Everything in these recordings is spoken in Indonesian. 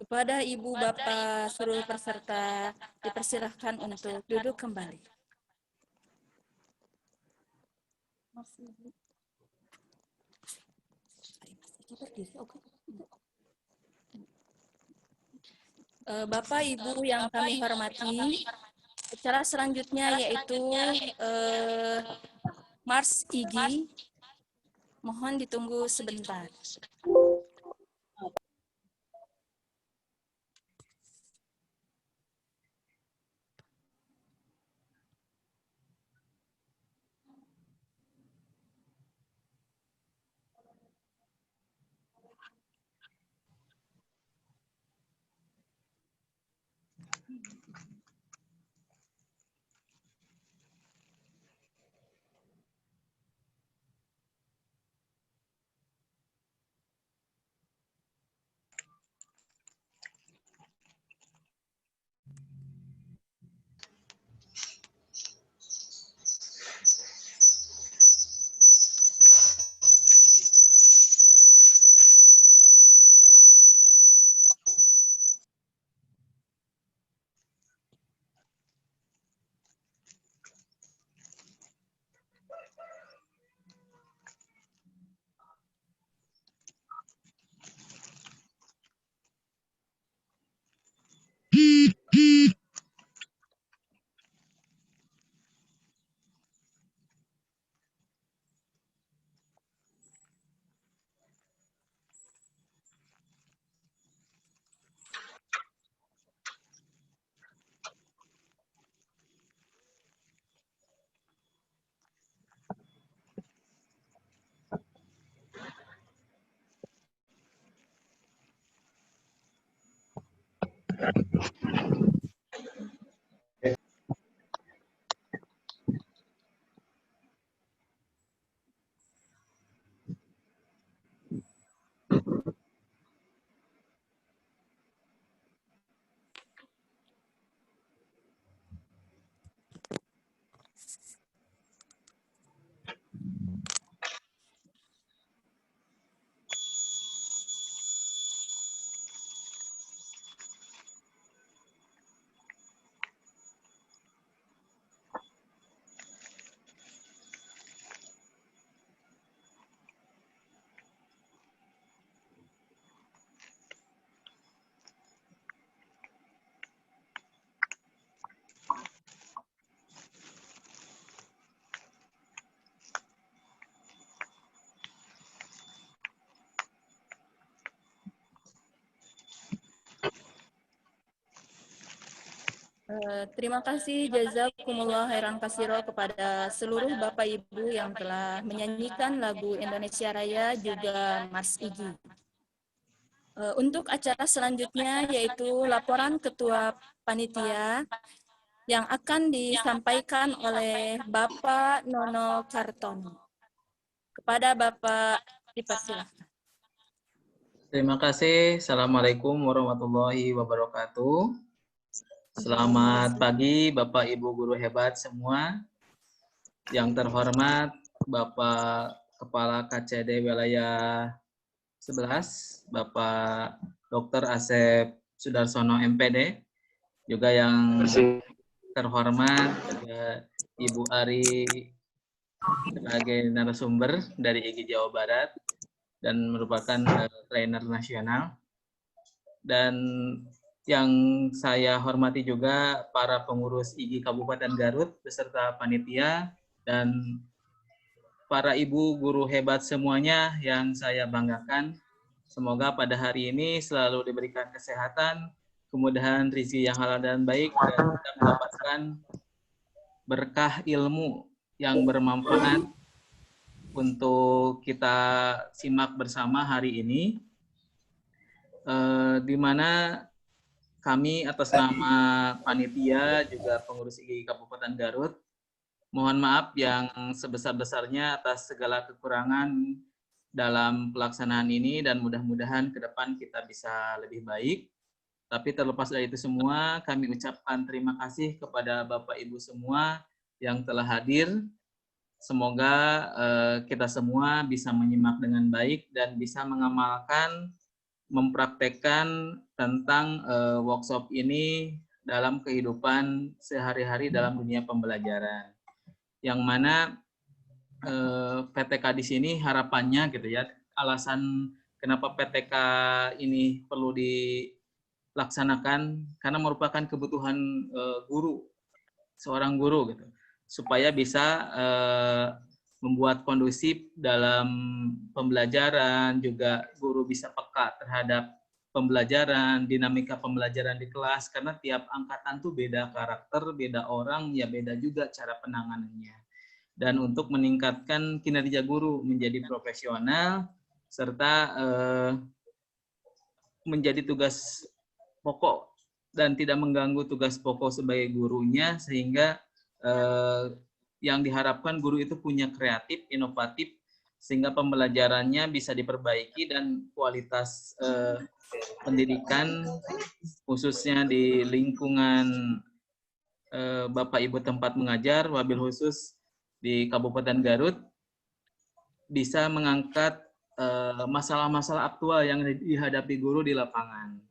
Kepada Ibu, Bapak, seluruh peserta dipersilahkan untuk duduk kembali. Bapak, Ibu yang kami hormati, acara selanjutnya yaitu Mars IGI. Mohon ditunggu sebentar. Terima kasih jazakumullah khairan katsiro kepada seluruh Bapak Ibu yang telah menyanyikan lagu Indonesia Raya juga Mars IGI. Untuk acara selanjutnya yaitu laporan Ketua Panitia yang akan disampaikan oleh Bapak Nono Kartono. Kepada Bapak dipersilakan. Terima kasih. Assalamualaikum warahmatullahi wabarakatuh. Selamat pagi Bapak Ibu guru hebat semua. Yang terhormat Bapak Kepala KCD Wilayah 11, Bapak Dr. Asep Sudarsono MPD, juga yang terhormat juga Ibu Ari sebagai narasumber dari IGI Jawa Barat dan merupakan trainer nasional. Dan yang saya hormati juga para pengurus IGI Kabupaten Garut beserta panitia dan para ibu guru hebat semuanya yang saya banggakan. Semoga pada hari ini selalu diberikan kesehatan, kemudahan rezeki yang halal dan baik, dan kita mendapatkan berkah ilmu yang bermanfaat untuk kita simak bersama hari ini, di mana kami atas nama panitia juga pengurus IGI Kabupaten Garut mohon maaf yang sebesar-besarnya atas segala kekurangan dalam pelaksanaan ini, dan mudah-mudahan ke depan kita bisa lebih baik. Tapi terlepas dari itu semua, kami ucapkan terima kasih kepada Bapak Ibu semua yang telah hadir. Semoga kita semua bisa menyimak dengan baik dan bisa mengamalkan mempraktekkan tentang workshop ini dalam kehidupan sehari-hari dalam dunia pembelajaran. Yang mana PTK di sini harapannya gitu ya, alasan kenapa PTK ini perlu dilaksanakan karena merupakan kebutuhan guru, seorang guru gitu, supaya bisa membuat kondusif dalam pembelajaran, juga guru bisa peka terhadap pembelajaran, dinamika pembelajaran di kelas, karena tiap angkatan tuh beda karakter, beda orang, ya beda juga cara penanganannya. Dan untuk meningkatkan kinerja guru menjadi profesional, serta menjadi tugas pokok dan tidak mengganggu tugas pokok sebagai gurunya, sehingga yang diharapkan guru itu punya kreatif, inovatif, sehingga pembelajarannya bisa diperbaiki dan kualitas pendidikan khususnya di lingkungan Bapak Ibu tempat mengajar, wabil khusus di Kabupaten Garut, bisa mengangkat masalah-masalah aktual yang dihadapi guru di lapangan.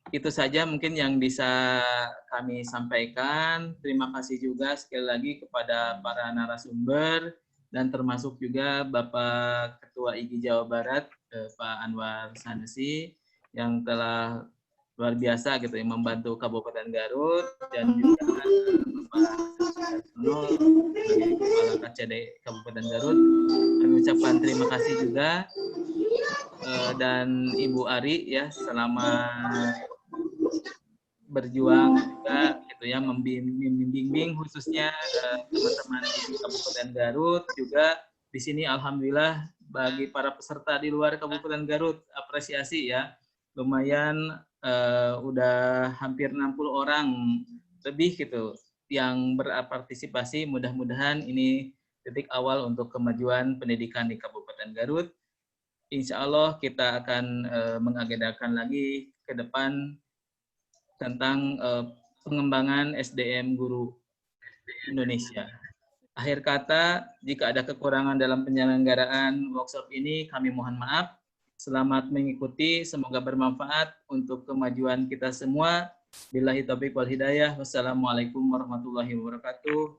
Itu saja mungkin yang bisa kami sampaikan. Terima kasih juga sekali lagi kepada para narasumber dan termasuk juga Bapak Ketua IGI Jawa Barat, Pak Anwar Sanusi, yang telah luar biasa gitu ya membantu Kabupaten Garut, dan juga Bapak sebagai Kepala KCD Kabupaten Garut. Kami ucapkan terima kasih juga, dan Ibu Ari ya selama berjuang juga gitu ya, membimbing khususnya teman-teman di Kabupaten Garut. Juga di sini alhamdulillah bagi para peserta di luar Kabupaten Garut, apresiasi ya, lumayan udah hampir 60 orang lebih gitu yang berpartisipasi. Mudah-mudahan ini titik awal untuk kemajuan pendidikan di Kabupaten Garut. Insya Allah kita akan mengagendakan lagi ke depan tentang pengembangan SDM guru Indonesia. Akhir kata, jika ada kekurangan dalam penyelenggaraan workshop ini, kami mohon maaf. Selamat mengikuti, semoga bermanfaat untuk kemajuan kita semua. Billahi taufiq wal hidayah. Wassalamualaikum warahmatullahi wabarakatuh.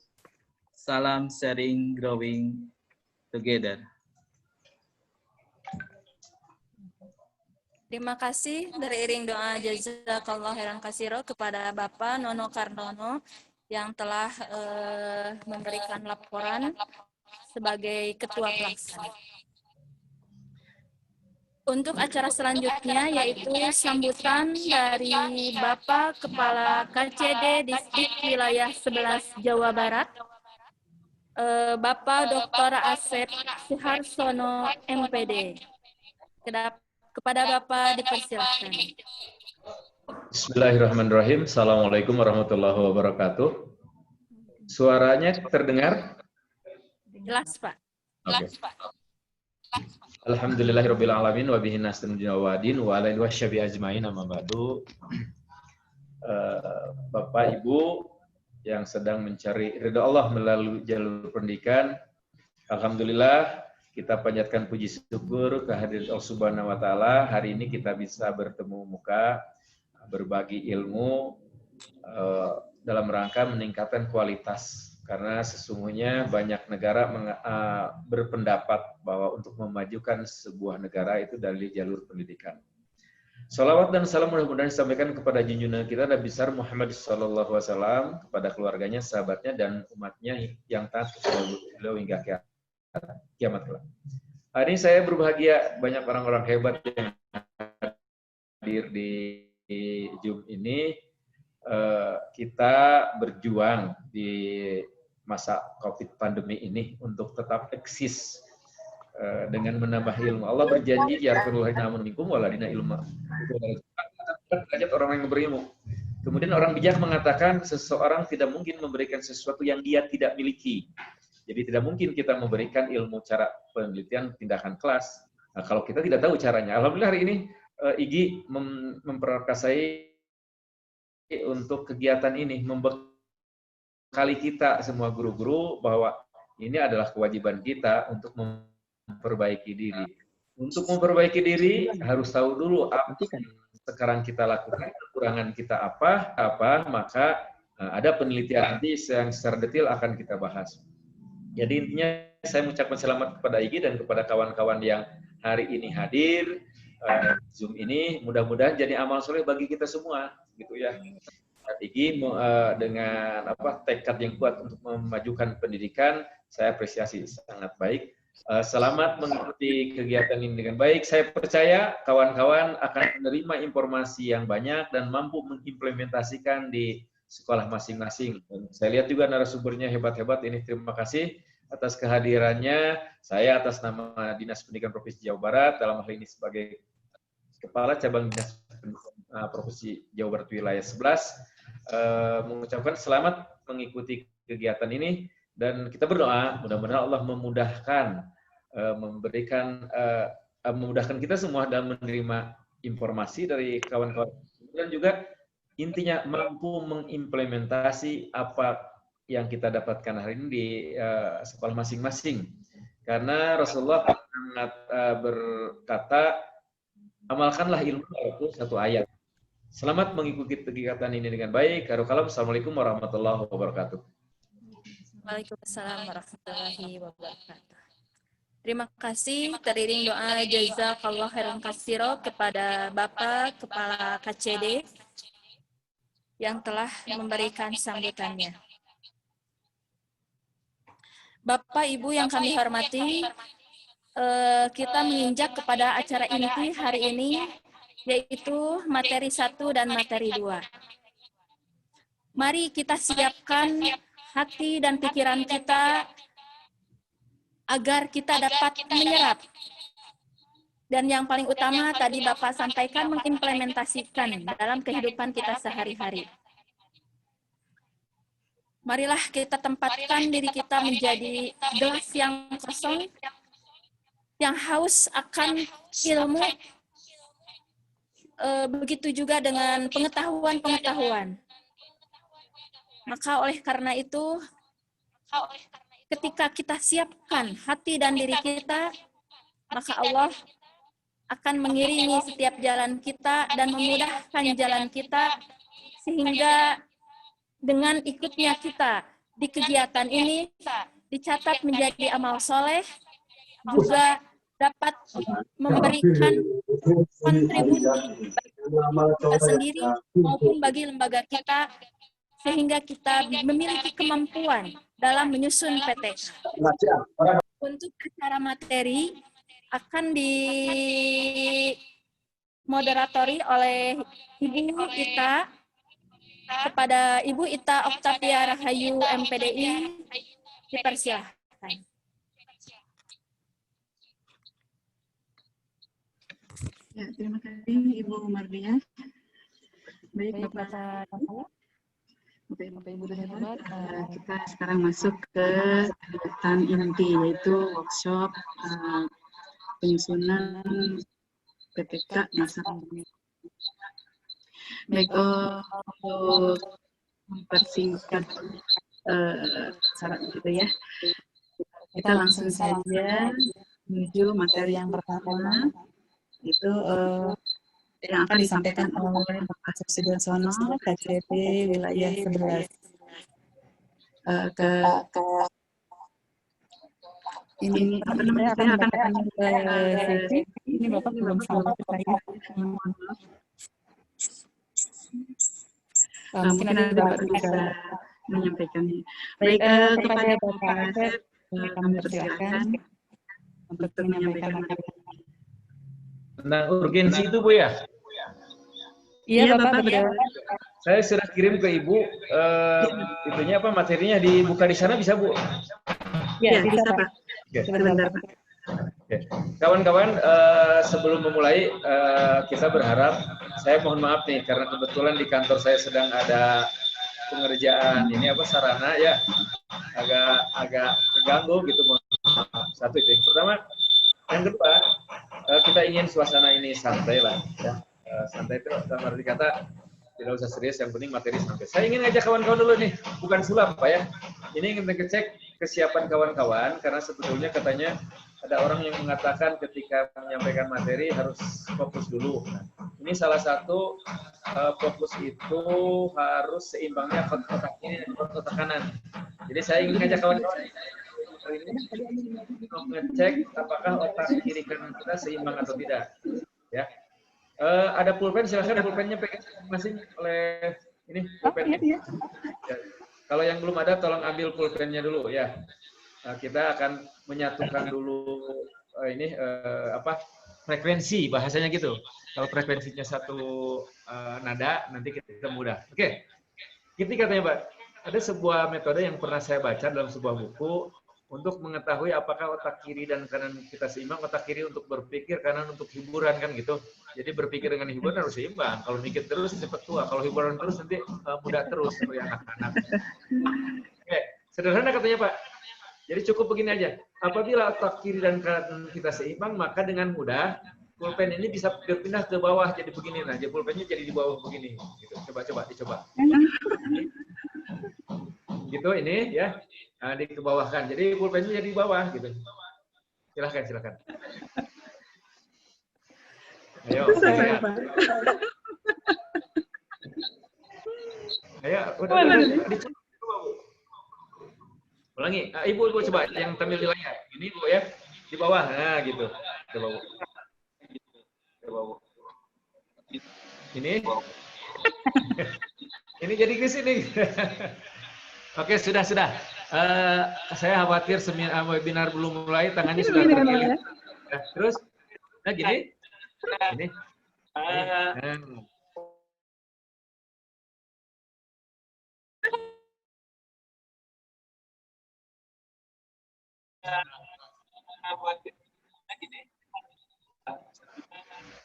Salam sharing, growing together. Terima kasih dari iring doa jazakallah khairan katsiro kepada Bapak Nono Karnono yang telah memberikan laporan sebagai ketua pelaksana. Untuk acara selanjutnya yaitu sambutan dari Bapak Kepala KCD Distrik Wilayah 11 Jawa Barat, Bapak Dr. Asep Suharsono MPD. Kepada Bapak dipersilakan. Bismillahirrahmanirrahim. Assalamualaikum warahmatullahi wabarakatuh. Suaranya terdengar? Jelas, Pak. Oke. Alhamdulillahirabbil alamin wa bihi nasta'inu wa ala alihi washabi ajmain amma ba'du. Bapak Ibu yang sedang mencari ridha Allah melalui jalur pendidikan, alhamdulillah kita panjatkan puji syukur kehadirat Allah Subhanahu wa taala. Hari ini kita bisa bertemu muka, berbagi ilmu dalam rangka meningkatkan kualitas. Karena sesungguhnya banyak negara berpendapat bahwa untuk memajukan sebuah negara itu dari jalur pendidikan. Salawat dan salam mudah-mudahan disampaikan kepada junjungan kita Nabi besar Muhammad SAW, kepada keluarganya, sahabatnya, dan umatnya yang taat kepada beliau hingga kiamat kelak. Hari ini saya berbahagia, banyak orang-orang hebat yang hadir di Zoom ini. Kita berjuang di masa COVID pandemi ini untuk tetap eksis dengan menambah ilmu. Allah berjanji ya Rasulullah minkum waladina ilmu. Derajat orang yang berilmu. Kemudian orang bijak mengatakan seseorang tidak mungkin memberikan sesuatu yang dia tidak miliki. Jadi tidak mungkin kita memberikan ilmu cara penelitian tindakan kelas. Nah, kalau kita tidak tahu caranya. Alhamdulillah hari ini IGI memperkasai untuk kegiatan ini, membekali kita semua guru-guru bahwa ini adalah kewajiban kita untuk memperbaiki diri. Untuk memperbaiki diri harus tahu dulu apa yang sekarang kita lakukan, kekurangan kita apa, maka ada penelitian nanti yang secara detail akan kita bahas. Jadi intinya saya mengucapkan selamat kepada Igi dan kepada kawan-kawan yang hari ini hadir Zoom ini, mudah-mudahan jadi amal soleh bagi kita semua, gitu ya. Igi dengan tekad yang kuat untuk memajukan pendidikan, saya apresiasi, sangat baik. Selamat mengikuti kegiatan ini dengan baik. Saya percaya kawan-kawan akan menerima informasi yang banyak dan mampu mengimplementasikan di sekolah masing-masing. Saya lihat juga narasumbernya hebat-hebat. Ini terima kasih atas kehadirannya. Saya atas nama Dinas Pendidikan Provinsi Jawa Barat, dalam hal ini sebagai Kepala Cabang Dinas Pendidikan Provinsi Jawa Barat Wilayah 11, mengucapkan selamat mengikuti kegiatan ini. Dan kita berdoa, mudah-mudahan Allah memudahkan kita semua dalam menerima informasi dari kawan-kawan. Dan juga intinya mampu mengimplementasi apa yang kita dapatkan hari ini di sekolah masing-masing. Karena Rasulullah sangat berkata, amalkanlah ilmu itu satu ayat. Selamat mengikuti kegiatan ini dengan baik. Assalamualaikum warahmatullahi wabarakatuh. Waalaikumsalam warahmatullahi wabarakatuh. Terima kasih, teriring doa jazakallahu khairan katsiro kepada Bapak Kepala KCD yang telah memberikan sambutannya. Bapak Ibu yang kami hormati, kita menginjak kepada acara inti hari ini, yaitu materi 1 dan materi 2. Mari kita siapkan hati dan pikiran kita agar kita dapat menyerap. Dan yang paling utama tadi Bapak sampaikan, mengimplementasikan dalam kehidupan kita sehari-hari. Marilah kita tempatkan diri kita menjadi gelas yang kosong, yang haus akan ilmu, begitu juga dengan pengetahuan-pengetahuan. Maka oleh karena itu, ketika kita siapkan hati dan diri kita, maka Allah akan mengiringi setiap jalan kita dan memudahkan jalan kita, sehingga dengan ikutnya kita di kegiatan ini dicatat menjadi amal soleh, juga dapat memberikan kontribusi bagi kita sendiri maupun bagi lembaga kita, sehingga kita memiliki kemampuan dalam menyusun PT. Untuk acara materi akan dimoderatori oleh Ibu Ita. Kepada Ibu Ita Oktavia Rahayu MPDI, dipersilahkan. Ya, terima kasih Ibu Mardiah. Baik, Bapak Ibu dan hebat, kita sekarang masuk ke kegiatan inti, yaitu workshop penyusunan PPK masa pandemi. Baik, untuk mempersingkat syarat gitu ya, kita langsung saja menuju materi yang pertama, itu yang akan disampaikan oleh Bapak Sudarsono, KCD Wilayah 11. Ini apa namanya, saya akan ini Bapak belum sama saya. Mungkin ada Bapak bisa menyampaikannya. Baik, kepada Bapak Asep, kami persilakan untuk menyampaikan materi. Tentang urgensi itu, Bu, ya? Iya, Bapak, betul. Saya sudah kirim ke Ibu, itunya apa, materinya dibuka di sana, bisa, Bu? Ya, bisa, Pak. Sebentar, Pak. Kawan-kawan, sebelum memulai, kita berharap, saya mohon maaf nih, karena kebetulan di kantor saya sedang ada pengerjaan, ini apa, sarana, ya, agak terganggu, gitu. Satu itu. Yang pertama, yang kedua, kita ingin suasana ini santai lah, ya. Santai itu dalam arti kata tidak usah serius, yang penting materi sampai. Saya ingin ngajak kawan-kawan dulu nih, bukan sulap Pak ya. Ini ingin ngecek kesiapan kawan-kawan, karena sebetulnya katanya ada orang yang mengatakan ketika menyampaikan materi harus fokus dulu. Nah, ini salah satu fokus itu harus seimbangnya otak kiri dan otak kanan. Jadi saya ingin ngajak kawan-kawan ini mengecek apakah otak kiri kanan kita seimbang atau tidak. Ya, ada pulpen, silahkan pulpennya pegang masing oleh ini pulpennya. Ya. Kalau yang belum ada, tolong ambil pulpennya dulu ya. Nah, kita akan menyatukan dulu frekuensi, bahasanya gitu. Kalau frekuensinya satu nada, nanti kita mudah. Oke, gitu katanya Pak. Ada sebuah metode yang pernah saya baca dalam sebuah buku untuk mengetahui apakah otak kiri dan kanan kita seimbang. Otak kiri untuk berpikir, kanan untuk hiburan kan gitu. Jadi berpikir dengan hiburan harus seimbang. Kalau mikir terus cepat tua. Kalau hiburan terus nanti muda terus seperti anak-anak. Oke, sederhana katanya Pak. Jadi cukup begini aja. Apabila otak kiri dan kanan kita seimbang, maka dengan mudah pulpen ini bisa berpindah ke bawah jadi begini. Nah, jadi pulpennya jadi di bawah begini. Gitu. Dicoba. Gitu ini ya. Nah, di kebawahkan. Jadi pulpennya jadi di bawah gitu. Silakan. Ayo, udah dicoba. Ulangi, Ibu coba yang tampil di layar. Ini Bu ya, di bawah. Nah, gitu. Coba Bu. Ini. Ini jadi ke sini. Oke, sudah. Saya khawatir webinar belum mulai, tangannya sudah terkilir. Ya, terus, nah gini. Ini.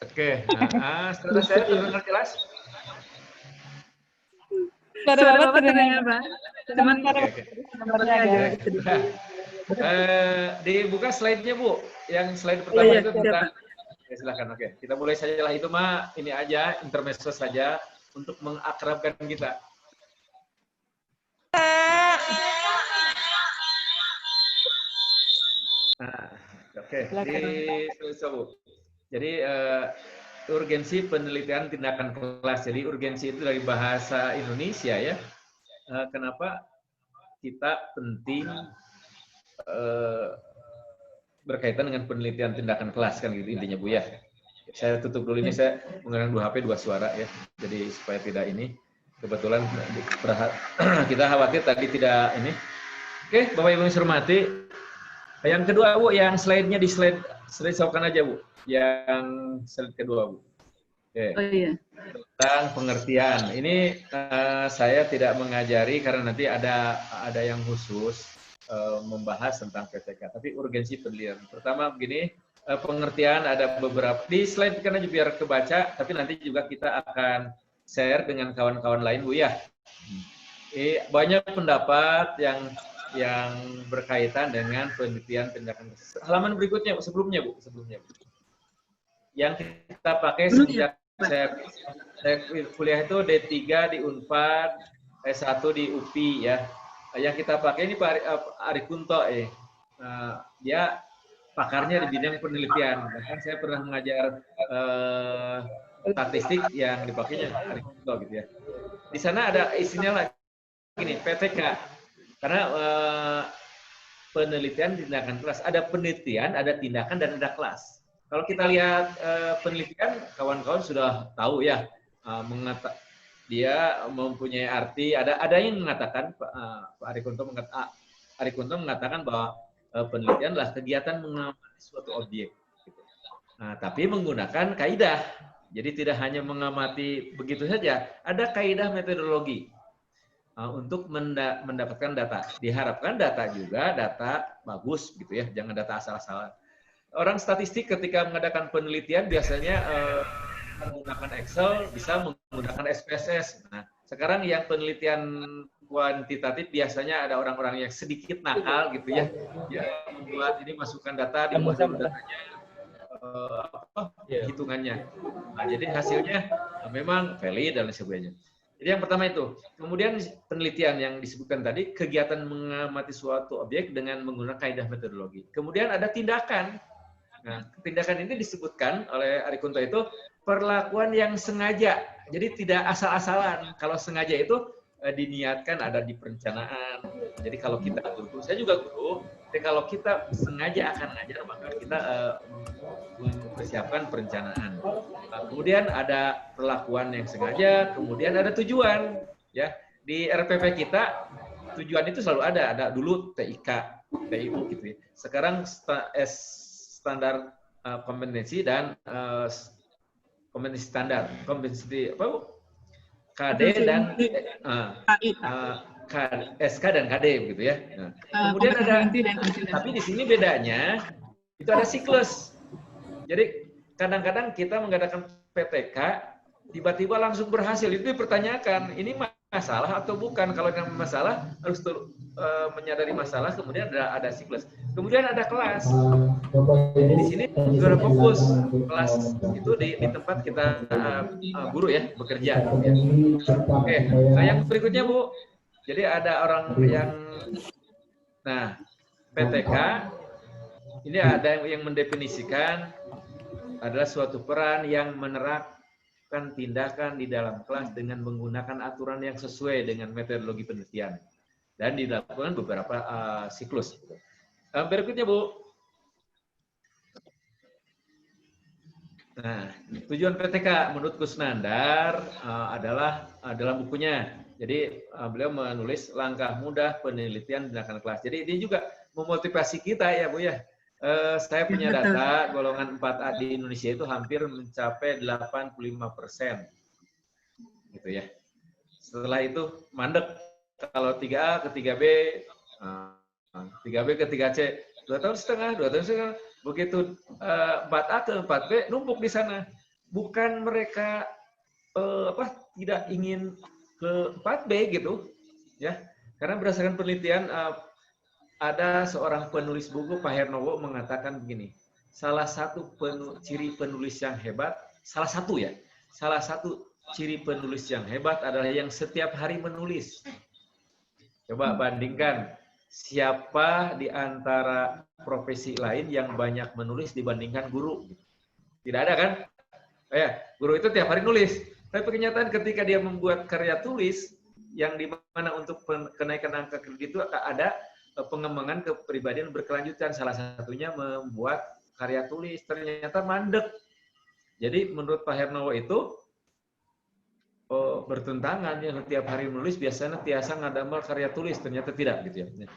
Oke, setelah saya terdengar jelas. Suara Bapak terdengar, Pak. Cuman nomornya agak sedikit. Dibuka slide-nya, Bu. Yang slide pertama itu tentang ya, silakan. Oke, kita mulai saja lah. Itu mah ini aja, intermezzo saja untuk mengakrabkan kita. Oke, jadi urgensi penelitian tindakan kelas. Jadi urgensi itu dari bahasa Indonesia ya. Kenapa kita penting berkaitan dengan penelitian tindakan kelas kan gitu intinya Bu ya. Saya tutup dulu ini, saya menggunakan 2 HP 2 suara ya. Jadi supaya tidak ini. Kebetulan kita khawatir tadi tidak ini. Oke, Bapak Ibu yang saya hormati. Yang kedua Bu, yang slide-nya di slide sokan aja Bu. Yang slide kedua Bu. Oke. Oh iya. Tentang pengertian. Ini saya tidak mengajari karena nanti ada yang khusus membahas tentang PTK. Tapi urgensi penelitian. Pertama begini, pengertian ada beberapa di slide kan aja biar kebaca. Tapi nanti juga kita akan share dengan kawan-kawan lain Bu ya. Banyak pendapat yang berkaitan dengan penelitian tindakan. Halaman berikutnya sebelumnya Bu. Yang kita pakai sejak saya kuliah itu D3 di Unpad, S1 di UPI ya. Yang kita pakai ini Pak Arikunto dia pakarnya di bidang penelitian. Bahkan saya pernah mengajar statistik yang dipakainya Arikunto gitu ya. Di sana ada isinya lagi gini, PTK. Karena penelitian tindakan kelas, ada penelitian, ada tindakan, dan ada kelas. Kalau kita lihat penelitian, kawan-kawan sudah tahu ya, dia mempunyai arti. Ada yang mengatakan, Pak Arikunto mengatakan bahwa penelitian adalah kegiatan mengamati suatu objek. Gitu. Nah, tapi menggunakan kaidah. Jadi tidak hanya mengamati begitu saja, ada kaidah metodologi. Untuk mendapatkan data. Diharapkan data juga data bagus gitu ya, jangan data asal-asalan. Orang statistik ketika mengadakan penelitian biasanya menggunakan Excel, bisa menggunakan SPSS. Nah, sekarang yang penelitian kuantitatif biasanya ada orang-orang yang sedikit nakal gitu ya, membuat ini masukkan data di modul datanya hitungannya. Nah, jadi hasilnya memang valid dan sebagainya. Jadi yang pertama itu. Kemudian penelitian yang disebutkan tadi, kegiatan mengamati suatu objek dengan menggunakan kaidah metodologi. Kemudian ada tindakan. Nah, tindakan ini disebutkan oleh Arikunto itu perlakuan yang sengaja. Jadi tidak asal-asalan. Kalau sengaja itu diniatkan ada di perencanaan. Jadi kalau kita guru, saya juga guru, jadi kalau kita sengaja akan ngajar, maka kita mempersiapkan perencanaan. Kemudian ada perlakuan yang sengaja, kemudian ada tujuan. Ya, di RPP kita tujuan itu selalu ada. Ada dulu TIK, TIU gitu ya. Sekarang standar kompetensi dan kompetensi standar, kompetensi apa Bu? KD dan SK dan KD gitu ya. Nah, kemudian ada, tapi di sini bedanya itu ada siklus. Jadi kadang-kadang kita mengadakan PTK tiba-tiba langsung berhasil, itu dipertanyakan ini masalah atau bukan. Kalau yang masalah harus menyadari masalah, kemudian ada siklus. Kemudian ada kelas. Di sini juga fokus kelas itu di tempat kita guru ya bekerja. Ya. Oke, nah yang berikutnya Bu. Jadi ada orang yang, nah PTK ini ada yang mendefinisikan adalah suatu peran yang menerapkan tindakan di dalam kelas dengan menggunakan aturan yang sesuai dengan metodologi penelitian dan dilakukan beberapa siklus. Berikutnya Bu. Nah, tujuan PTK menurut Kusnandar adalah dalam bukunya. Jadi beliau menulis langkah mudah penelitian tindakan kelas. Jadi ini juga memotivasi kita ya Bu ya. Saya punya data golongan 4A di Indonesia itu hampir mencapai 85%. Gitu ya. Setelah itu mandek. Kalau 3A ke 3B, 3B ke 3C, 2 tahun setengah, 2 tahun setengah. Begitu 4A ke 4B numpuk di sana. Bukan mereka tidak ingin ke 4B gitu, ya. Karena berdasarkan penelitian ada seorang penulis buku, Pak Hernowo, mengatakan begini, salah satu ciri penulis yang hebat, salah satu ciri penulis yang hebat adalah yang setiap hari menulis. Coba bandingkan, siapa di antara profesi lain yang banyak menulis dibandingkan guru? Tidak ada kan? Ya, guru itu tiap hari nulis. Tapi kenyataan ketika dia membuat karya tulis, yang dimana untuk kenaikan angka kredit itu ada pengembangan kepribadian berkelanjutan. Salah satunya membuat karya tulis. Ternyata mandek. Jadi menurut Pak Hernowo itu bertentangan, yang tiap hari menulis biasanya tiasa ngadamel karya tulis. Ternyata tidak gitu ya.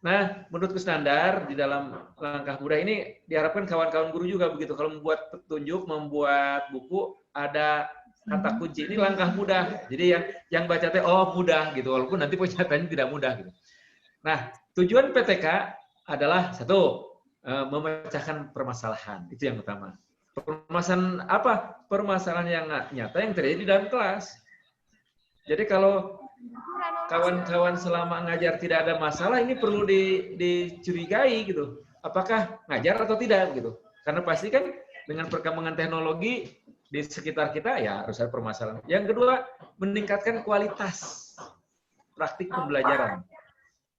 Nah, menurut Kusnandar di dalam langkah mudah ini diharapkan kawan-kawan guru juga begitu. Kalau membuat petunjuk, membuat buku, ada kata kunci ini langkah mudah. Jadi yang baca teh mudah gitu, walaupun nanti penyampaiannya tidak mudah gitu. Nah, tujuan PTK adalah satu, memecahkan permasalahan. Itu yang utama. Permasalahan apa? Permasalahan yang nyata yang terjadi di dalam kelas. Jadi kalau kawan-kawan selama ngajar tidak ada masalah, ini perlu dicurigai gitu. Apakah ngajar atau tidak gitu. Karena pasti kan dengan perkembangan teknologi di sekitar kita ya harus ada permasalahan. Yang kedua, meningkatkan kualitas praktik pembelajaran.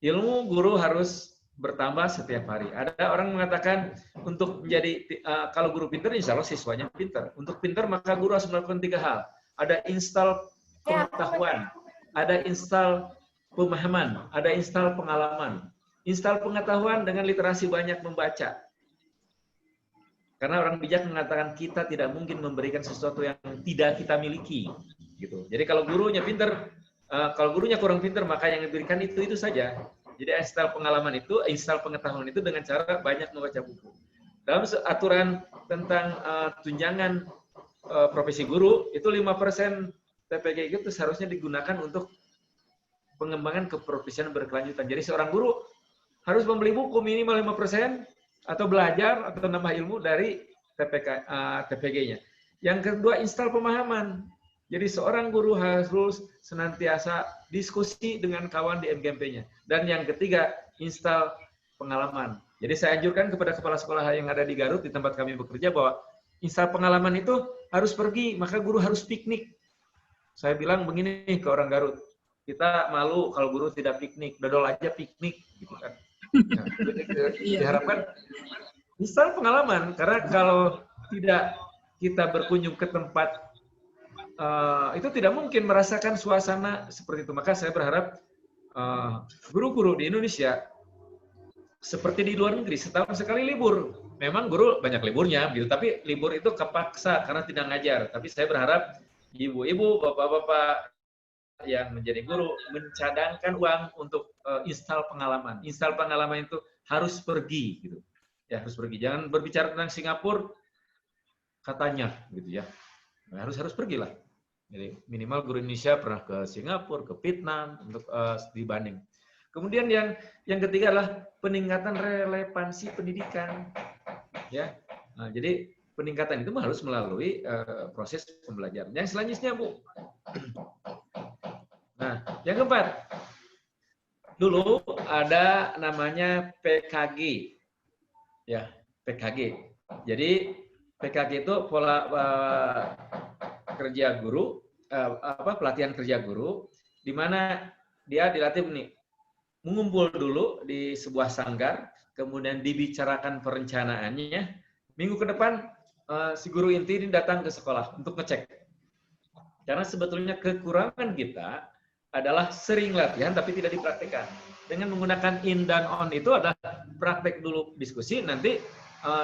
Ilmu guru harus bertambah setiap hari. Ada orang mengatakan untuk menjadi kalau guru pintar, insya Allah siswanya pintar. Untuk pintar maka guru harus melakukan 3 hal. Ada install pengetahuan, ada install pemahaman, ada install pengalaman. Install pengetahuan dengan literasi banyak membaca. Karena orang bijak mengatakan kita tidak mungkin memberikan sesuatu yang tidak kita miliki, gitu. Jadi kalau gurunya pintar, kalau gurunya kurang pintar, maka yang diberikan itu saja. Jadi install pengalaman itu, install pengetahuan itu dengan cara banyak membaca buku. Dalam aturan tentang tunjangan profesi guru itu 5% TPG itu seharusnya digunakan untuk pengembangan keprofesian berkelanjutan. Jadi seorang guru harus membeli buku minimal 5%. Atau belajar atau nambah ilmu dari TPG-nya. Yang kedua, install pemahaman. Jadi seorang guru harus senantiasa diskusi dengan kawan di MGMP-nya. Dan yang ketiga, install pengalaman. Jadi saya anjurkan kepada kepala sekolah yang ada di Garut, di tempat kami bekerja, bahwa install pengalaman itu harus pergi, maka guru harus piknik. Saya bilang begini ke orang Garut, kita malu kalau guru tidak piknik, dodol aja piknik, gitu kan. Nah, diharapkan misal pengalaman, karena kalau tidak kita berkunjung ke tempat itu tidak mungkin merasakan suasana seperti itu. Maka saya berharap guru-guru di Indonesia seperti di luar negeri, setahun sekali libur. Memang guru banyak liburnya, gitu. Tapi libur itu kepaksa karena tidak ngajar. Tapi saya berharap ibu-ibu, bapak-bapak yang menjadi guru mencadangkan uang untuk install pengalaman. Install pengalaman itu harus pergi, gitu. Ya, harus pergi. Jangan berbicara tentang Singapura, katanya, gitu ya. Nah, harus pergilah. Jadi minimal guru Indonesia pernah ke Singapura, ke Vietnam untuk dibanding. Kemudian yang ketiga adalah peningkatan relevansi pendidikan. Ya, nah, jadi peningkatan itu harus melalui proses pembelajaran. Yang selanjutnya, Bu. Nah, yang keempat, dulu ada namanya PKG, ya PKG. Jadi PKG itu pola kerja guru, pelatihan kerja guru, di mana dia dilatih nih, mengumpul dulu di sebuah sanggar, kemudian dibicarakan perencanaannya. Minggu ke depan si guru inti ini datang ke sekolah untuk ngecek. Karena sebetulnya kekurangan kita adalah sering latihan tapi tidak dipraktikkan. Dengan menggunakan in dan on itu adalah praktek dulu diskusi, nanti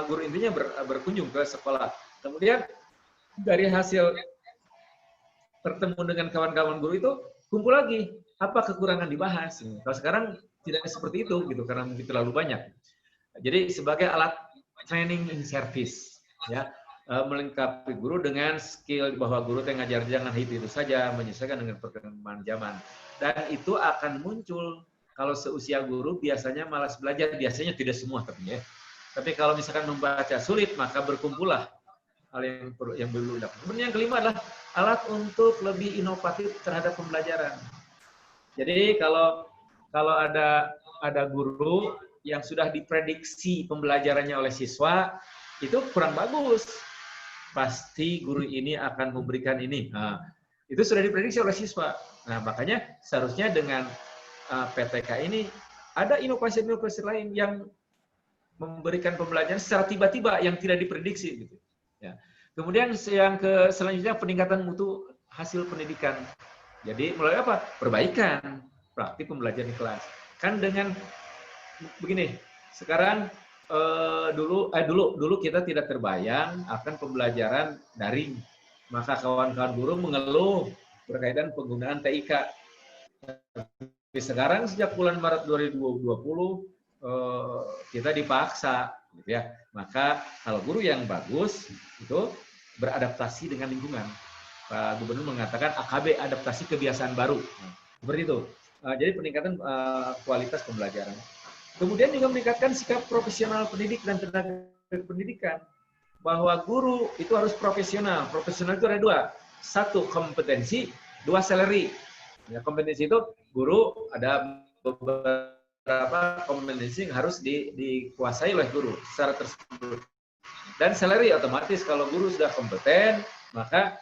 guru intinya berkunjung ke sekolah. Kemudian dari hasil bertemu dengan kawan-kawan guru itu kumpul lagi apa kekurangan dibahas. Kalau sekarang tidak seperti itu gitu karena mungkin terlalu banyak. Jadi sebagai alat training in service ya, melengkapi guru dengan skill bahwa guru yang ngajar jangan itu saja, menyesuaikan dengan perkembangan zaman. Dan itu akan muncul kalau seusia guru biasanya malas belajar, biasanya tidak semua tapi ya. Tapi kalau misalkan membaca sulit maka berkumpullah hal yang perlu dilakukan. Kemudian yang kelima adalah alat untuk lebih inovatif terhadap pembelajaran. Jadi kalau ada guru yang sudah diprediksi pembelajarannya oleh siswa itu kurang bagus, pasti guru ini akan memberikan ini. Nah, itu sudah diprediksi oleh siswa. Nah, makanya seharusnya dengan PTK ini ada inovasi-inovasi lain yang memberikan pembelajaran secara tiba-tiba yang tidak diprediksi gitu. Ya. Kemudian yang selanjutnya peningkatan mutu hasil pendidikan. Jadi melalui apa? Perbaikan praktik pembelajaran di kelas. Kan dengan begini, sekarang dulu kita tidak terbayang akan pembelajaran daring. Maka kawan-kawan guru mengeluh berkaitan penggunaan TIK. Tapi sekarang sejak bulan Maret 2020 kita dipaksa, gitu ya. Maka kalau guru yang bagus itu beradaptasi dengan lingkungan. Pak Gubernur mengatakan AKB, adaptasi kebiasaan baru. Seperti itu. Jadi peningkatan kualitas pembelajaran. Kemudian juga meningkatkan sikap profesional pendidik dan tenaga pendidikan. Bahwa guru itu harus profesional. Profesional itu ada dua. Satu, kompetensi. Dua, salary. Ya, kompetensi itu guru ada beberapa kompetensi yang harus dikuasai oleh guru secara tersebut. Dan salary otomatis kalau guru sudah kompeten, maka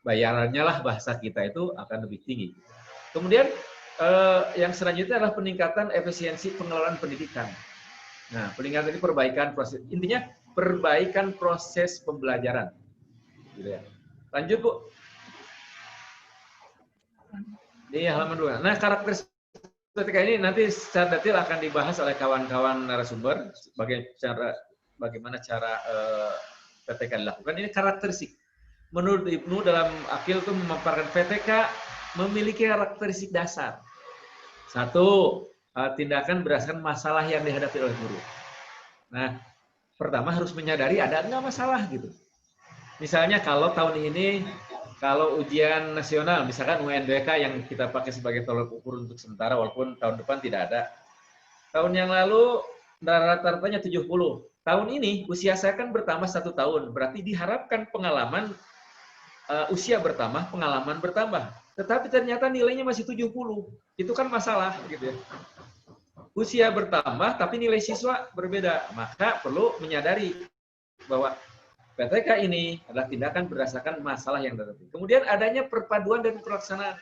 bayarannya lah bahasa kita itu akan lebih tinggi. Kemudian yang selanjutnya adalah peningkatan efisiensi pengelolaan pendidikan. Nah, peningkatan ini perbaikan proses, intinya perbaikan proses pembelajaran. Gitu ya. Lanjut, Bu. Di halaman 2. Nah, karakteristik PTK ini nanti secara detail akan dibahas oleh kawan-kawan narasumber bagaimana cara PTK dilakukan. Ini karakteristik. Menurut Ibnu dalam Akil itu memaparkan PTK memiliki karakteristik dasar. Satu, tindakan berdasarkan masalah yang dihadapi oleh guru. Nah, pertama harus menyadari ada nggak masalah gitu. Misalnya kalau tahun ini, kalau ujian nasional, misalkan UNBK yang kita pakai sebagai tolak ukur untuk sementara, walaupun tahun depan tidak ada. Tahun yang lalu rata-ratanya 70. Tahun ini usia saya kan bertambah 1 tahun, berarti diharapkan pengalaman usia bertambah, pengalaman bertambah. Tetapi ternyata nilainya masih 70. Itu kan masalah gitu ya. Usia bertambah tapi nilai siswa berbeda. Maka perlu menyadari bahwa PTK ini adalah tindakan berdasarkan masalah yang dihadapi. Kemudian adanya perpaduan dan pelaksanaan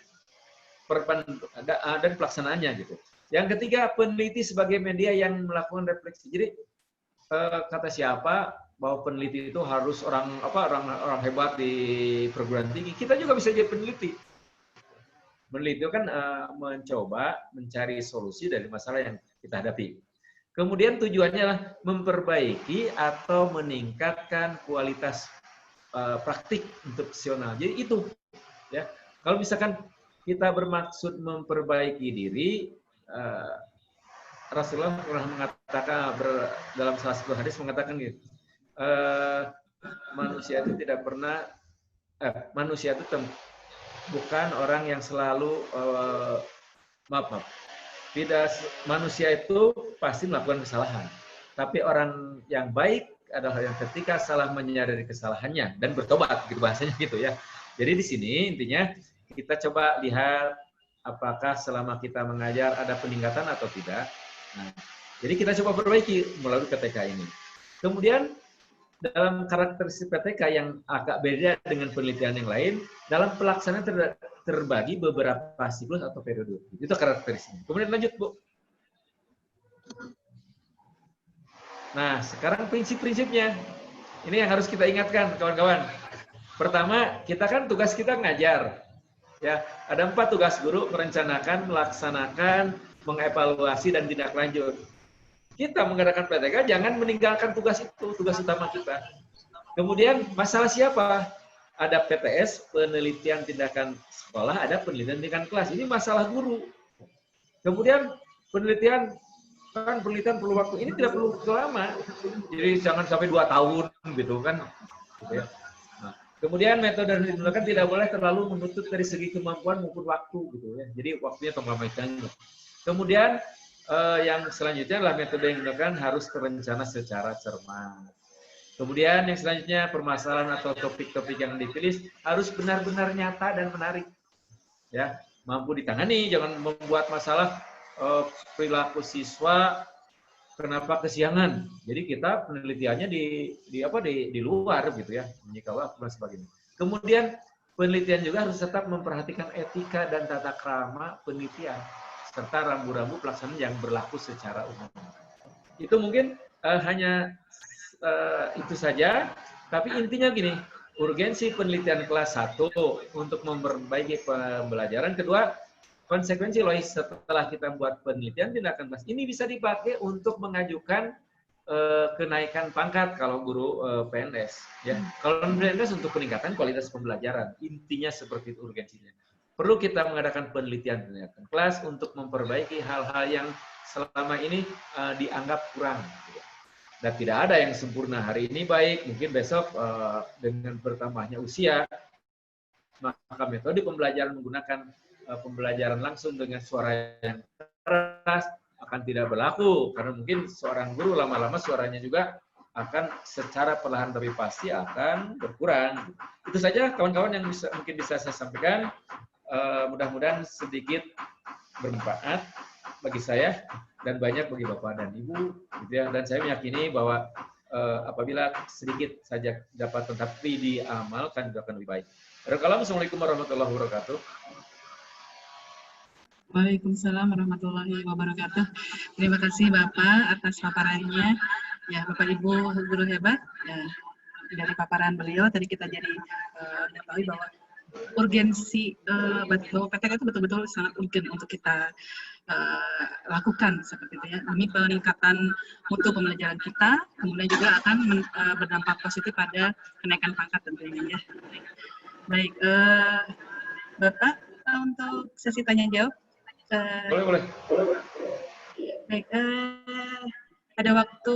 dan pelaksanaannya gitu. Yang ketiga, peneliti sebagai media yang melakukan refleksi. Jadi kata siapa bahwa peneliti itu harus orang hebat di perguruan tinggi. Kita juga bisa jadi peneliti. Peneliti itu kan mencoba mencari solusi dari masalah yang kita hadapi. Kemudian tujuannya adalah memperbaiki atau meningkatkan kualitas praktik untuk profesional. Jadi itu, ya. Kalau misalkan kita bermaksud memperbaiki diri, Rasulullah pernah mengatakan dalam salah satu hadis mengatakan gitu, manusia itu tidak pernah, manusia itu bukan orang yang selalu tidak, manusia itu pasti melakukan kesalahan. Tapi orang yang baik adalah yang ketika salah menyadari kesalahannya dan bertobat, gitu bahasanya gitu ya. Jadi di sini intinya kita coba lihat apakah selama kita mengajar ada peningkatan atau tidak. Nah, jadi kita coba perbaiki melalui PTK ini. Kemudian dalam karakteristik PTK yang agak beda dengan penelitian yang lain, dalam pelaksanaan terbagi beberapa siklus atau periode. Itu karakteristiknya. Kemudian lanjut, Bu. Nah, sekarang prinsip-prinsipnya. Ini yang harus kita ingatkan, kawan-kawan. Pertama, kita kan tugas kita ngajar. Ya, ada 4 tugas guru: merencanakan, melaksanakan, mengevaluasi, dan tindak lanjut. Kita mengadakan PTK jangan meninggalkan tugas itu, tugas utama kita. Kemudian masalah siapa? Ada PTS, penelitian tindakan sekolah, ada penelitian tindakan kelas. Ini masalah guru. Kemudian penelitian perlu waktu. Ini tidak perlu lama. Jadi jangan sampai 2 tahun gitu kan. Gitu ya. Nah, kemudian metode yang digunakan tidak boleh terlalu menuntut dari segi kemampuan maupun waktu gitu ya. Jadi waktunya pembagian. Kemudian yang selanjutnya adalah metode yang digunakan harus terencana secara cermat. Kemudian yang selanjutnya permasalahan atau topik-topik yang dipilih harus benar-benar nyata dan menarik. Ya, mampu ditangani, jangan membuat masalah perilaku siswa kenapa kesiangan. Jadi kita penelitiannya di luar gitu ya, menyikapi waktu dan sebagainya. Kemudian penelitian juga harus tetap memperhatikan etika dan tata krama penelitian serta rambu-rambu pelaksanaan yang berlaku secara umum. Itu mungkin hanya itu saja, tapi intinya gini, urgensi penelitian kelas 1 untuk memperbaiki pembelajaran. Kedua, konsekuensi logis setelah kita buat penelitian tindakan kelas. Ini bisa dipakai untuk mengajukan kenaikan pangkat kalau guru PNS. Ya. Kalau PNS untuk peningkatan kualitas pembelajaran. Intinya seperti itu urgensinya. Perlu kita mengadakan penelitian tindakan kelas untuk memperbaiki hal-hal yang selama ini dianggap kurang. Dan tidak ada yang sempurna. Hari ini baik, mungkin besok dengan bertambahnya usia, maka metode pembelajaran menggunakan pembelajaran langsung dengan suara yang keras akan tidak berlaku. Karena mungkin seorang guru lama-lama suaranya juga akan secara perlahan tapi pasti akan berkurang. Itu saja kawan-kawan yang mungkin bisa saya sampaikan. Mudah-mudahan sedikit bermanfaat bagi saya dan banyak bagi Bapak dan Ibu, gitu ya. Dan saya meyakini bahwa apabila sedikit saja dapat tetapi diamalkan juga akan lebih baik. Assalamualaikum warahmatullahi wabarakatuh. Waalaikumsalam warahmatullahi wabarakatuh. Terima kasih Bapak atas paparannya. Ya, Bapak Ibu guru hebat. Ya, dari paparan beliau tadi kita jadi mengetahui bahwa urgensi bahwa PTK itu betul-betul sangat urgen untuk kita lakukan seperti itu ya, demi peningkatan mutu pembelajaran kita, kemudian juga akan berdampak positif pada kenaikan pangkat tentunya ya. Baik, Bapak untuk sesi tanya jawab. Boleh. Baik, ada waktu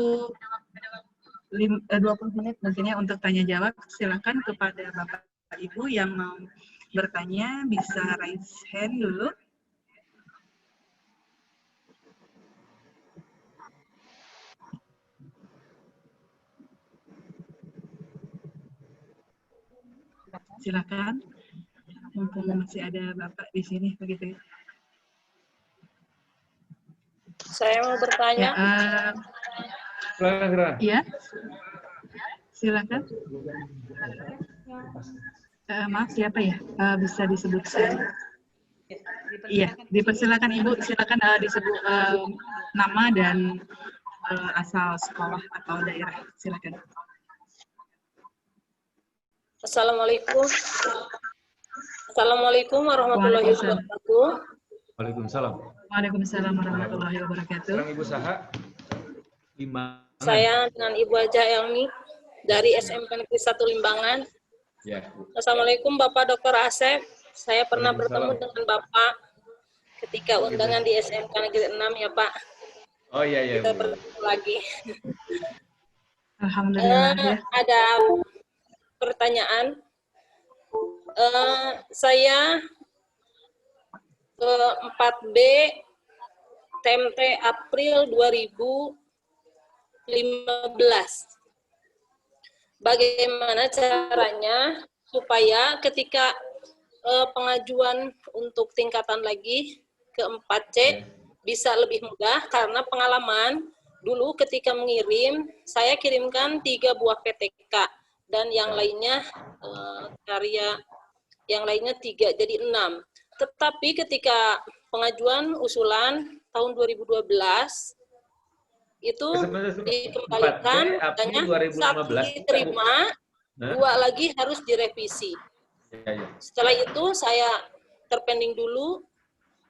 20 menit mungkinnya untuk tanya jawab. Silakan kepada Bapak Ibu yang mau bertanya bisa raise hand dulu. Silakan. Mumpung masih ada Bapak di sini begitu. Saya mau bertanya. Ya, iya. Silakan. Maaf, siapa ya? Bisa disebutkan? Iya, dipersilakan Ibu. Silakan disebut nama dan asal sekolah atau daerah. Silakan. Assalamualaikum. Assalamualaikum warahmatullahi wabarakatuh. Waalaikumsalam. Waalaikumsalam warahmatullahi wabarakatuh. Sekarang Ibu Saha, Limbangan. Saya dengan Ibu Aja Elmi dari SMP Negeri 1 Limbangan. Ya, Bu. Assalamualaikum Bapak Dr. Asep. Saya pernah bertemu dengan Bapak ketika undangan di SMK Negeri 6 ya Pak. Oh iya, Kita Bu. bertemu lagi. Alhamdulillah ya. Ada pertanyaan. Saya 4B TMT April 2015. Bagaimana caranya supaya ketika pengajuan untuk tingkatan lagi ke 4C bisa lebih mudah, karena pengalaman dulu ketika mengirim, saya kirimkan 3 buah PTK dan yang lainnya karya yang lainnya 3, jadi 6. Tetapi ketika pengajuan usulan tahun 2012 itu dikembalikan, katanya 1 diterima, 2 lagi harus direvisi. Setelah itu saya terpending dulu,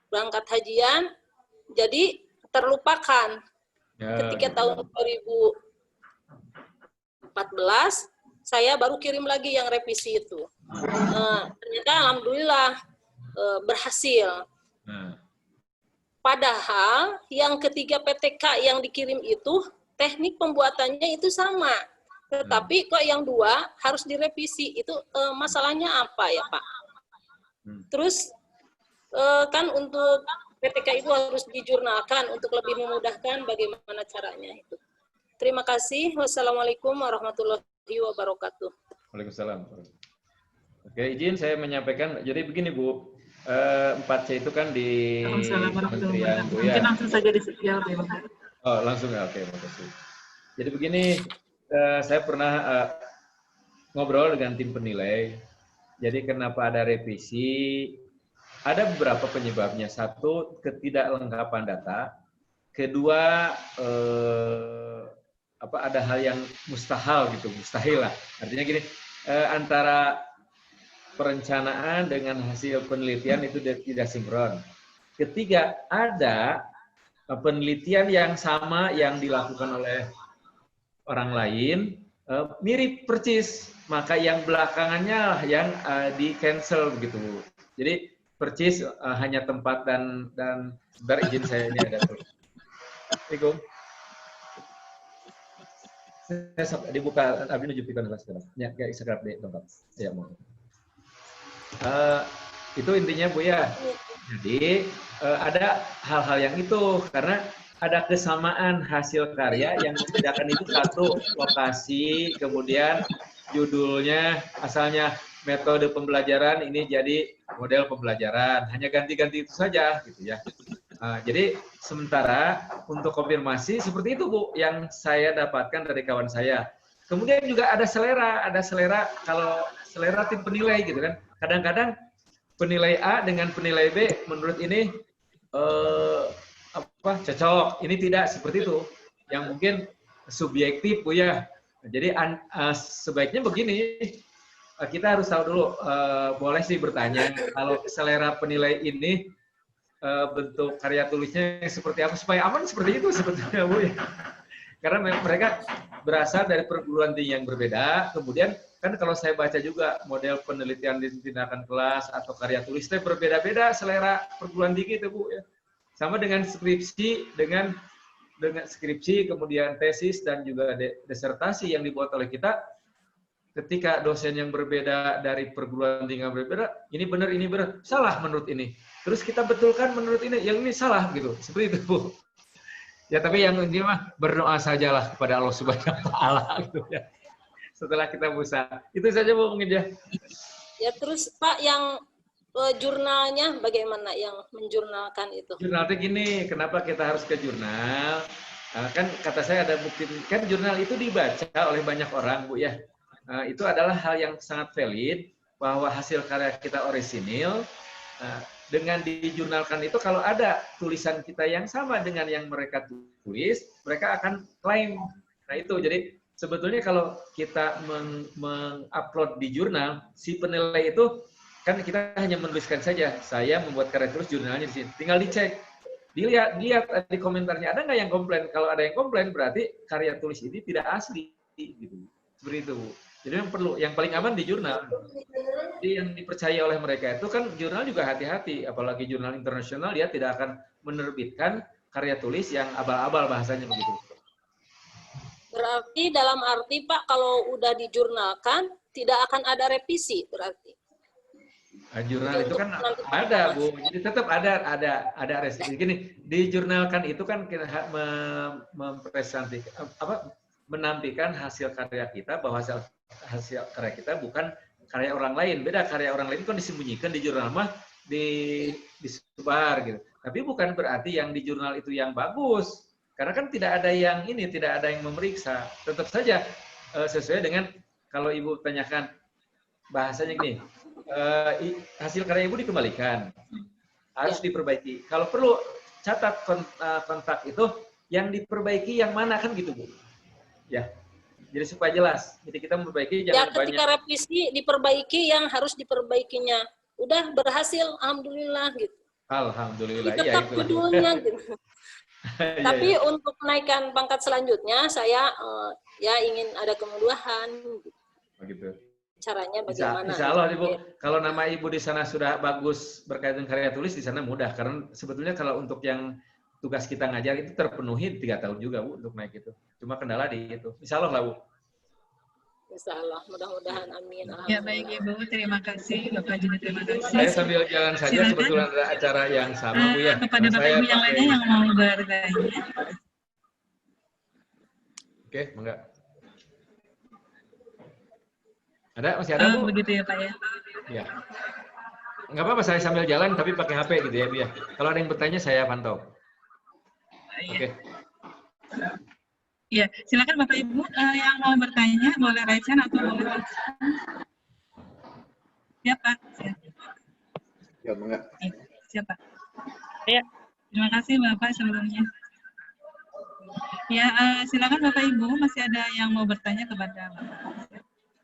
berangkat hajian, jadi terlupakan. Ketika tahun 2014, saya baru kirim lagi yang revisi itu. Ternyata alhamdulillah berhasil. Padahal yang ketiga PTK yang dikirim itu teknik pembuatannya itu sama, tetapi kok yang 2 harus direvisi. Itu masalahnya apa ya Pak? Terus kan untuk PTK itu harus dijurnalkan untuk lebih memudahkan, bagaimana caranya itu. Terima kasih. Wassalamualaikum warahmatullahi wabarakatuh. Waalaikumsalam. Oke, izin saya menyampaikan. Jadi begini Bu. 4C itu kan di Kementerian Bu ya. Mungkin langsung saja dijawab ya Bapak. Oh, langsung ya. Oke, makasih. Jadi begini, saya pernah ngobrol dengan tim penilai. Jadi kenapa ada revisi? Ada beberapa penyebabnya. 1, ketidaklengkapan data. Kedua, ada hal yang mustahil gitu, mustahil lah. Artinya gini, antara perencanaan dengan hasil penelitian itu tidak sinkron. Ketiga, ada penelitian yang sama yang dilakukan oleh orang lain, mirip persis, maka yang belakangannya yang di cancel begitu. Jadi persis hanya tempat dan sebentar izin saya ini ada tuh. Assalamualaikum. Saya dibuka abdi nuju pikeun sekarang. Ya, kayak sekarang deh tempat. Ya, mau. Itu intinya Bu ya. Jadi ada hal-hal yang itu karena ada kesamaan hasil karya yang membedakan itu 1 lokasi, kemudian judulnya asalnya metode pembelajaran, ini jadi model pembelajaran, hanya ganti-ganti itu saja gitu ya. Jadi sementara untuk konfirmasi seperti itu Bu yang saya dapatkan dari kawan saya. Kemudian juga ada selera kalau selera tim penilai gitu kan. Kadang-kadang penilai A dengan penilai B menurut ini cocok, ini tidak, seperti itu. Yang mungkin subjektif Bu ya. Jadi sebaiknya begini, kita harus tahu dulu, boleh sih bertanya kalau selera penilai ini bentuk karya tulisnya seperti apa supaya aman, seperti itu sebetulnya Bu ya. Karena mereka berasal dari perguruan tinggi yang berbeda, kemudian kan kalau saya baca juga model penelitian di tindakan kelas atau karya tulisnya berbeda-beda selera perguruan tinggi itu Bu ya. Sama dengan skripsi, dengan skripsi, kemudian tesis dan juga disertasi yang dibuat oleh kita, ketika dosen yang berbeda dari perguruan tinggi yang berbeda, ini benar, salah menurut ini. Terus kita betulkan menurut ini, yang ini salah gitu. Seperti itu Bu. Ya tapi yang ini mah berdoa sajalah kepada Allah Subhanahu wa taala gitu ya. Setelah kita berusaha. Itu saja Bu mungkin ya. Ya terus Pak yang jurnalnya bagaimana yang menjurnalkan itu? Jurnalnya gini, kenapa kita harus ke jurnal? Kan kata saya ada bukti, kan jurnal itu dibaca oleh banyak orang, Bu ya. Itu adalah hal yang sangat valid bahwa hasil karya kita orisinil. Dengan dijurnalkan itu kalau ada tulisan kita yang sama dengan yang mereka tulis, mereka akan klaim. Nah itu, jadi sebetulnya kalau kita mengupload di jurnal, si penilai itu kan kita hanya menuliskan saja, saya membuat karya tulis jurnalnya di sini. Tinggal dicek, dilihat di komentarnya ada nggak yang komplain. Kalau ada yang komplain berarti karya tulis ini tidak asli, gitu. Seperti itu, Bu. Jadi yang paling aman di jurnal. Jadi yang dipercaya oleh mereka itu kan jurnal juga hati-hati, apalagi jurnal internasional dia tidak akan menerbitkan karya tulis yang abal-abal bahasanya begitu. Berarti dalam arti Pak, kalau udah dijurnalkan tidak akan ada revisi berarti. Jurnal itu kan ada, Bu. Jadi tetap ada restriksi. Gini, dijurnalkan itu kan kita menampilkan hasil karya kita, bahwa hasil karya kita bukan karya orang lain. Beda, karya orang lain kan disembunyikan di jurnal mah disebar gitu. Tapi bukan berarti yang di jurnal itu yang bagus. Karena kan tidak ada yang memeriksa. Tetap saja sesuai dengan kalau Ibu tanyakan bahasanya gini, hasil karya Ibu dikembalikan, harus diperbaiki. Kalau perlu catat kontak itu yang diperbaiki yang mana, kan gitu, Bu. Ya. Jadi supaya jelas. Jadi kita memperbaiki jangan banyak. Ketika revisi diperbaiki yang harus diperbaikinya. Udah berhasil, alhamdulillah gitu. Alhamdulillah. Tetap judulnya gitu. Tapi untuk menaikkan pangkat selanjutnya saya ingin ada kemudahan. Begitu. Caranya bagaimana? Insya Allah, Ibu. Kalau nama Ibu di sana sudah bagus berkaitan karya tulis, di sana mudah. Karena sebetulnya kalau untuk yang tugas kita ngajar itu terpenuhi 3 tahun juga, Bu, untuk naik itu. Cuma kendala di itu. Insya Allah lah, Bu. Insya Allah, mudah-mudahan, amin. Ya baik Ibu, terima kasih. Bapak Juni, terima kasih. Saya sambil jalan saja, Silakan. kebetulan ada acara yang sama, Bu ya. Kepada Bapak Ibu yang lainnya yang mau bertanya. Oke, enggak. Ada? Masih ada, Bu? Begitu ya Pak ya. Ya. Enggak apa-apa, saya sambil jalan tapi pakai HP gitu ya, Bu ya. Kalau ada yang bertanya, saya pantau. Oke. Ya, silakan Bapak Ibu yang mau bertanya, boleh raise hand atau boleh siapa? Ya, enggak. Siapa? Ya, terima kasih Bapak sebelumnya. Ya, silakan Bapak Ibu, masih ada yang mau bertanya kepada Bapak.